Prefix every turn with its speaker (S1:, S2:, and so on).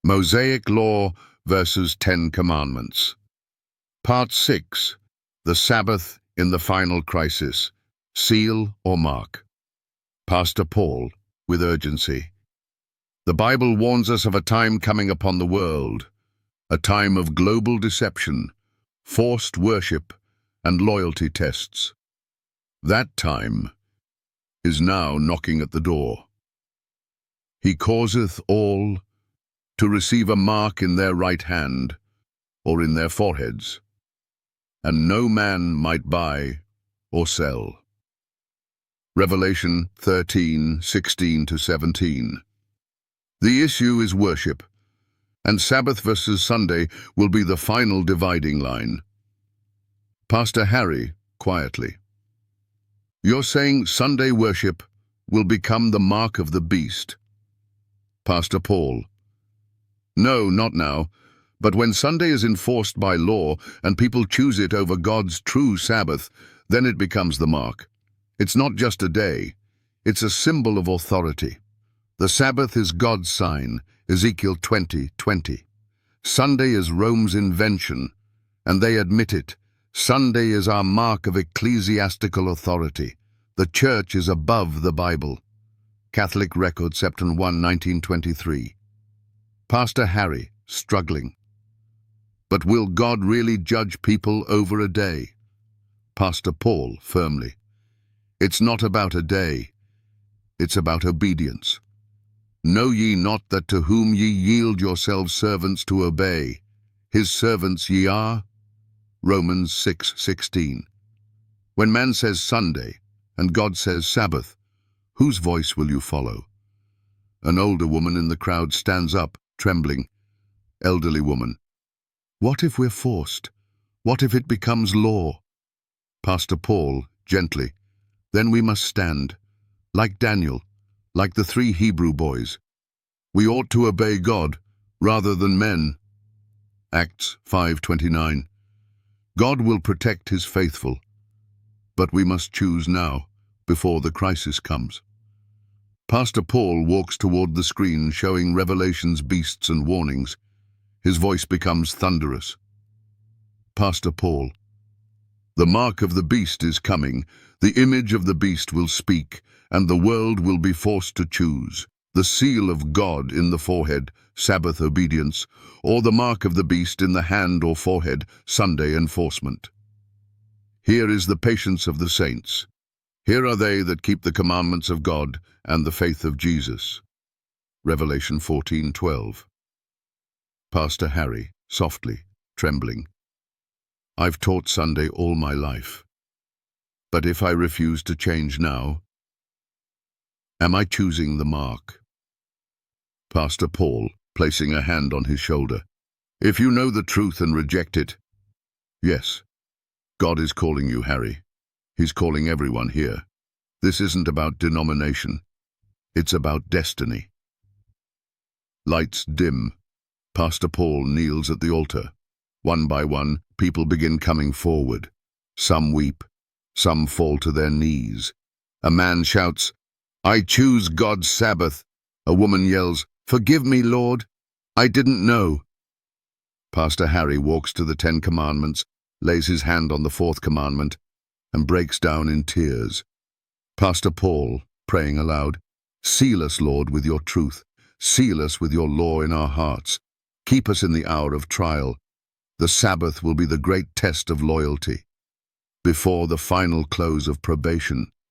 S1: Mosaic Law versus Ten Commandments. Part 6. The Sabbath in the Final Crisis. Seal or Mark. Pastor Paul, with urgency. The Bible warns us of a time coming upon the world, a time of global deception, forced worship, and loyalty tests. That time is now knocking at the door. He causeth all to receive a mark in their right hand or in their foreheads, and no man might buy or sell. Revelation 13:16-17. The issue is worship, and Sabbath versus Sunday will be the final dividing line. Pastor Harry, quietly. You're saying Sunday worship will become the mark of the beast. Pastor Paul. No, not now. But when Sunday is enforced by law and people choose it over God's true Sabbath, then it becomes the mark. It's not just a day. It's a symbol of authority. The Sabbath is God's sign, Ezekiel 20:20. Sunday is Rome's invention, and they admit it. Sunday is our mark of ecclesiastical authority. The Church is above the Bible. Catholic Record, September 1, 1923. Pastor Harry, struggling. But will God really judge people over a day? Pastor Paul, firmly. It's not about a day. It's about obedience. Know ye not that to whom ye yield yourselves servants to obey, his servants ye are? Romans 6:16. When man says Sunday and God says Sabbath, whose voice will you follow? An older woman in the crowd stands up, trembling. Elderly woman. What if we're forced? What if it becomes law? Pastor Paul, gently. Then we must stand, like Daniel, like the 3 Hebrew boys. We ought to obey God rather than men. Acts 5:29. God will protect his faithful, but we must choose now, before the crisis comes. Pastor Paul walks toward the screen showing Revelation's beasts and warnings. His voice becomes thunderous. Pastor Paul. The mark of the beast is coming. The image of the beast will speak, and the world will be forced to choose. The seal of God in the forehead, Sabbath obedience, or the mark of the beast in the hand or forehead, Sunday enforcement. Here is the patience of the saints. Here are they that keep the commandments of God and the faith of Jesus. Revelation 14:12. Pastor Harry, softly, trembling. I've taught Sunday all my life. But if I refuse to change now, am I choosing the mark? Pastor Paul, placing a hand on his shoulder. If you know the truth and reject it, yes, God is calling you, Harry. He's calling everyone here. This isn't about denomination. It's about destiny. Lights dim. Pastor Paul kneels at the altar. One by one, people begin coming forward. Some weep. Some fall to their knees. A man shouts, I choose God's Sabbath. A woman yells, Forgive me, Lord. I didn't know. Pastor Harry walks to the 10 Commandments, lays his hand on the 4th commandment, and breaks down in tears. Pastor Paul, praying aloud, Seal us, Lord, with your truth. Seal us with your law in our hearts. Keep us in the hour of trial. The Sabbath will be the great test of loyalty. Before the final close of probation,